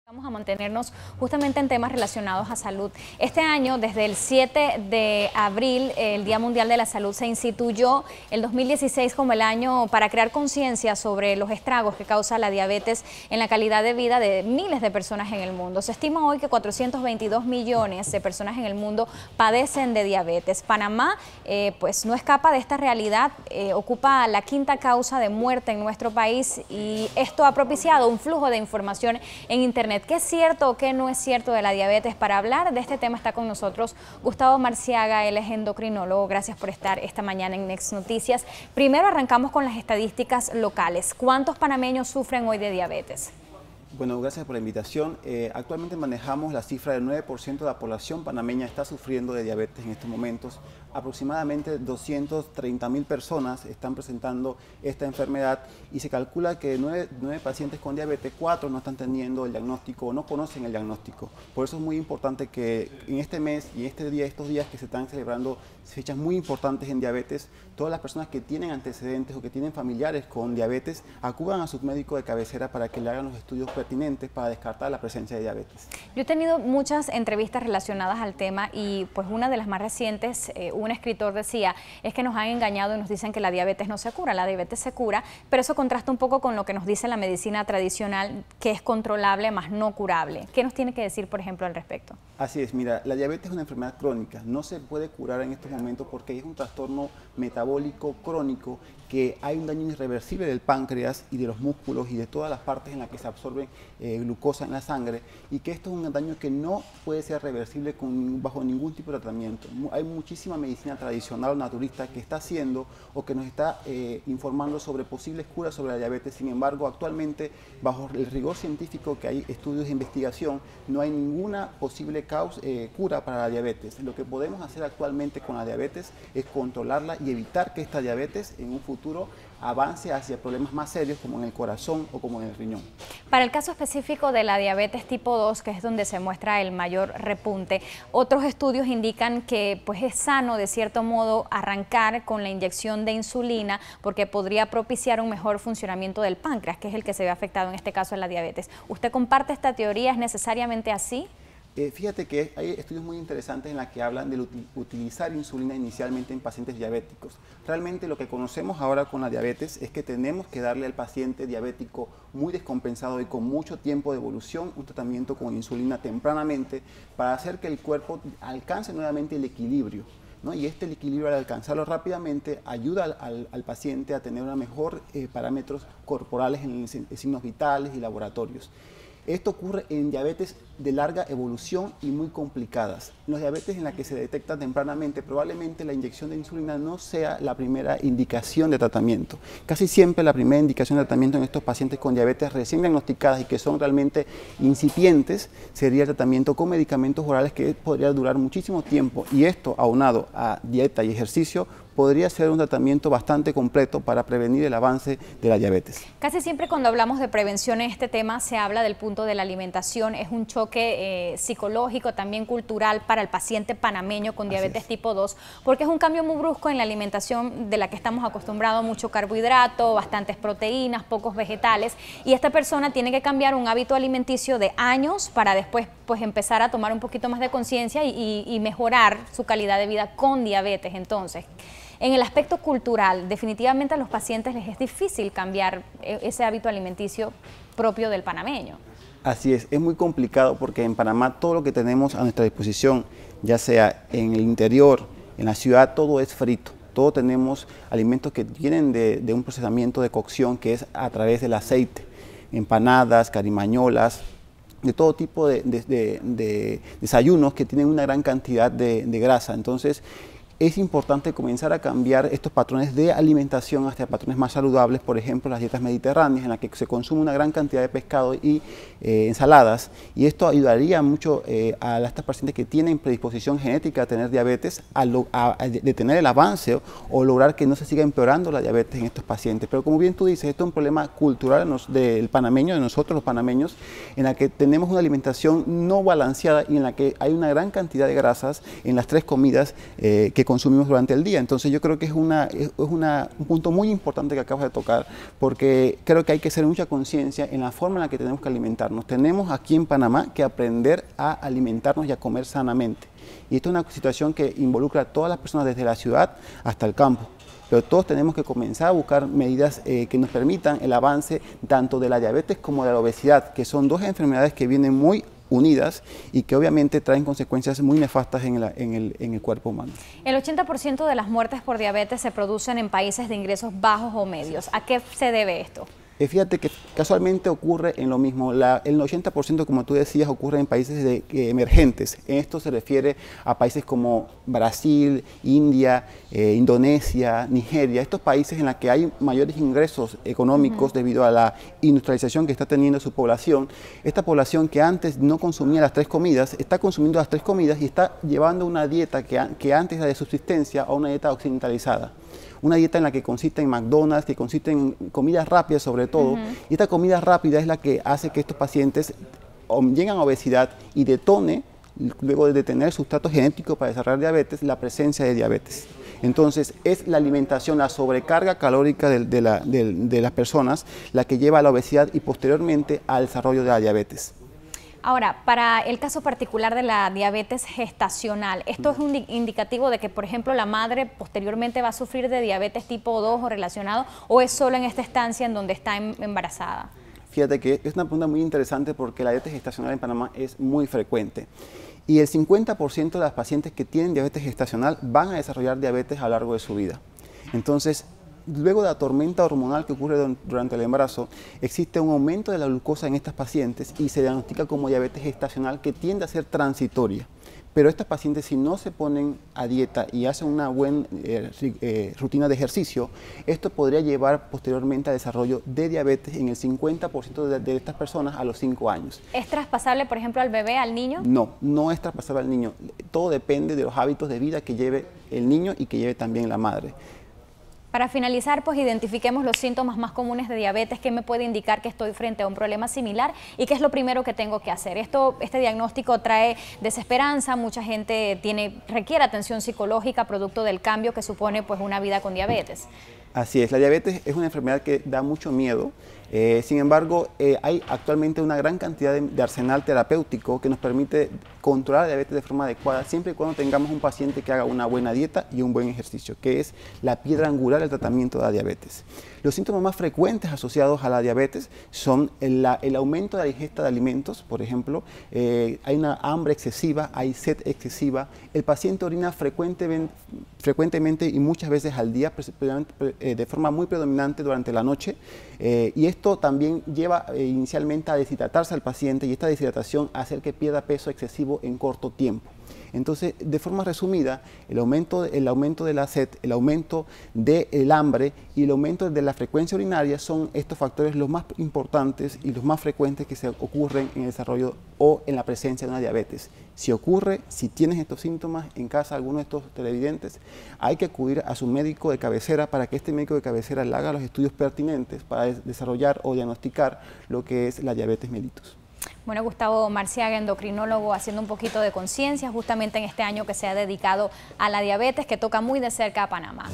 Vamos a mantenernos justamente en temas relacionados a salud. Este año, desde el 7 de abril, el Día Mundial de la Salud se instituyó el 2016 como el año para crear conciencia sobre los estragos que causa la diabetes en la calidad de vida de miles de personas en el mundo. Se estima hoy que 422 millones de personas en el mundo padecen de diabetes. Panamá, pues no escapa de esta realidad, ocupa la quinta causa de muerte en nuestro país y esto ha propiciado un flujo de información en Internet. ¿Qué es cierto o qué no es cierto de la diabetes? Para hablar de este tema está con nosotros Gustavo Marciaga, él es endocrinólogo. Gracias por estar esta mañana en Next Noticias. Primero arrancamos con las estadísticas locales. ¿Cuántos panameños sufren hoy de diabetes? Bueno, gracias por la invitación. Actualmente manejamos la cifra del 9% de la población panameña está sufriendo de diabetes en estos momentos. Aproximadamente 230.000 personas están presentando esta enfermedad y se calcula que de 9 pacientes con diabetes, 4 no están teniendo el diagnóstico o no conocen el diagnóstico. Por eso es muy importante que en este mes y estos días que se están celebrando fechas muy importantes en diabetes, todas las personas que tienen antecedentes o que tienen familiares con diabetes acudan a su médico de cabecera para que le hagan los estudios pertinentes para descartar la presencia de diabetes. Yo he tenido muchas entrevistas relacionadas al tema y pues una de las más recientes, un escritor decía, es que nos han engañado y nos dicen que la diabetes no se cura, la diabetes se cura, pero eso contrasta un poco con lo que nos dice la medicina tradicional, que es controlable más no curable. ¿Qué nos tiene que decir, por ejemplo, al respecto? Así es, mira, la diabetes es una enfermedad crónica, no se puede curar en estos momentos porque es un trastorno metabólico crónico, que hay un daño irreversible del páncreas y de los músculos y de todas las partes en las que se absorbe glucosa en la sangre, y que esto es un daño que no puede ser reversible bajo ningún tipo de tratamiento. Hay muchísima medicina tradicional o naturista que está haciendo o que nos está informando sobre posibles curas sobre la diabetes. Sin embargo, actualmente, bajo el rigor científico que hay estudios de investigación, no hay ninguna posible cura para la diabetes. Lo que podemos hacer actualmente con la diabetes es controlarla y evitar que esta diabetes en un futuro avance hacia problemas más serios como en el corazón o como en el riñón. Para el caso específico de la diabetes tipo 2, que es donde se muestra el mayor repunte, otros estudios indican que pues es sano de cierto modo arrancar con la inyección de insulina porque podría propiciar un mejor funcionamiento del páncreas, que es el que se ve afectado en este caso en la diabetes. ¿Usted comparte esta teoría? ¿Es necesariamente así? Fíjate que hay estudios muy interesantes en los que hablan de utilizar insulina inicialmente en pacientes diabéticos. Realmente lo que conocemos ahora con la diabetes es que tenemos que darle al paciente diabético muy descompensado y con mucho tiempo de evolución un tratamiento con insulina tempranamente para hacer que el cuerpo alcance nuevamente el equilibrio, ¿no? Y el equilibrio, al alcanzarlo rápidamente, ayuda al paciente a tener mejor parámetros corporales en signos vitales y laboratorios. Esto ocurre en diabetes de larga evolución y muy complicadas. En los diabetes en la que se detecta tempranamente, probablemente la inyección de insulina no sea la primera indicación de tratamiento. Casi siempre la primera indicación de tratamiento en estos pacientes con diabetes recién diagnosticadas y que son realmente incipientes sería el tratamiento con medicamentos orales, que podría durar muchísimo tiempo, y esto aunado a dieta y ejercicio podría ser un tratamiento bastante completo para prevenir el avance de la diabetes. Casi siempre cuando hablamos de prevención en este tema se habla del punto de la alimentación. Es un choque psicológico, también cultural para el paciente panameño con diabetes tipo 2, porque es un cambio muy brusco en la alimentación de la que estamos acostumbrados, mucho carbohidrato, bastantes proteínas, pocos vegetales, y esta persona tiene que cambiar un hábito alimenticio de años para después pues empezar a tomar un poquito más de conciencia y mejorar su calidad de vida con diabetes. Entonces, en el aspecto cultural, definitivamente a los pacientes les es difícil cambiar ese hábito alimenticio propio del panameño. Así es muy complicado porque en Panamá todo lo que tenemos a nuestra disposición, ya sea en el interior, en la ciudad, todo es frito. Todos tenemos alimentos que vienen de un procesamiento de cocción que es a través del aceite, empanadas, carimañolas, de todo tipo de desayunos que tienen una gran cantidad de grasa. Entonces, es importante comenzar a cambiar estos patrones de alimentación hacia patrones más saludables, por ejemplo las dietas mediterráneas en las que se consume una gran cantidad de pescado y ensaladas, y esto ayudaría mucho a estas pacientes que tienen predisposición genética a tener diabetes a detener el avance o lograr que no se siga empeorando la diabetes en estos pacientes. Pero como bien tú dices, esto es un problema cultural del panameño, de nosotros los panameños, en la que tenemos una alimentación no balanceada y en la que hay una gran cantidad de grasas en las 3 comidas que consumimos durante el día. Entonces yo creo que es un punto muy importante que acabas de tocar, porque creo que hay que hacer mucha conciencia en la forma en la que tenemos que alimentarnos. Tenemos aquí en Panamá que aprender a alimentarnos y a comer sanamente. Y esto es una situación que involucra a todas las personas desde la ciudad hasta el campo. Pero todos tenemos que comenzar a buscar medidas que nos permitan el avance tanto de la diabetes como de la obesidad, que son dos enfermedades que vienen muy unidas y que obviamente traen consecuencias muy nefastas en el cuerpo humano. El 80% de las muertes por diabetes se producen en países de ingresos bajos o medios. ¿A qué se debe esto? Fíjate que casualmente ocurre en lo mismo. El 80%, como tú decías, ocurre en países emergentes. Esto se refiere a países como Brasil, India, Indonesia, Nigeria, estos países en los que hay mayores ingresos económicos debido a la industrialización que está teniendo su población. Esta población que antes no consumía las 3 comidas, está consumiendo las 3 comidas y está llevando una dieta que antes era de subsistencia a una dieta occidentalizada. Una dieta en la que consiste en McDonald's, que consiste en comidas rápidas sobre todo, y esta comida rápida es la que hace que estos pacientes lleguen a obesidad y detone, luego de detener su sustrato genético para desarrollar diabetes, la presencia de diabetes. Entonces es la alimentación, la sobrecarga calórica de las personas la que lleva a la obesidad y posteriormente al desarrollo de la diabetes. Ahora, para el caso particular de la diabetes gestacional, ¿esto es un indicativo de que, por ejemplo, la madre posteriormente va a sufrir de diabetes tipo 2 o relacionado, o es solo en esta estancia en donde está embarazada? Fíjate que es una pregunta muy interesante porque la diabetes gestacional en Panamá es muy frecuente. Y el 50% de las pacientes que tienen diabetes gestacional van a desarrollar diabetes a lo largo de su vida. Entonces, luego de la tormenta hormonal que ocurre durante el embarazo, existe un aumento de la glucosa en estas pacientes y se diagnostica como diabetes gestacional que tiende a ser transitoria. Pero estas pacientes, si no se ponen a dieta y hacen una buena rutina de ejercicio, esto podría llevar posteriormente al desarrollo de diabetes en el 50% de estas personas a los 5 años. ¿Es traspasable, por ejemplo, al bebé, al niño? No, no es traspasable al niño. Todo depende de los hábitos de vida que lleve el niño y que lleve también la madre. Para finalizar, pues identifiquemos los síntomas más comunes de diabetes, qué me puede indicar que estoy frente a un problema similar y qué es lo primero que tengo que hacer. Este diagnóstico trae desesperanza, mucha gente requiere atención psicológica producto del cambio que supone pues una vida con diabetes. Así es, la diabetes es una enfermedad que da mucho miedo. Sin embargo, hay actualmente una gran cantidad de arsenal terapéutico que nos permite controlar la diabetes de forma adecuada siempre y cuando tengamos un paciente que haga una buena dieta y un buen ejercicio, que es la piedra angular del tratamiento de la diabetes. Los síntomas más frecuentes asociados a la diabetes son el aumento de la ingesta de alimentos, por ejemplo, hay una hambre excesiva, hay sed excesiva, el paciente orina frecuentemente y muchas veces al día, de forma muy predominante durante la noche, y esto también lleva inicialmente a deshidratarse al paciente y esta deshidratación hace que pierda peso excesivo en corto tiempo. Entonces, de forma resumida, el aumento de la sed, el aumento del hambre y el aumento de la frecuencia urinaria son estos factores los más importantes y los más frecuentes que se ocurren en el desarrollo o en la presencia de una diabetes. Si tienes estos síntomas en casa, alguno de estos televidentes, hay que acudir a su médico de cabecera para que este médico de cabecera le haga los estudios pertinentes para desarrollar o diagnosticar lo que es la diabetes mellitus. Bueno, Gustavo Marciaga, endocrinólogo, haciendo un poquito de conciencia justamente en este año que se ha dedicado a la diabetes, que toca muy de cerca a Panamá.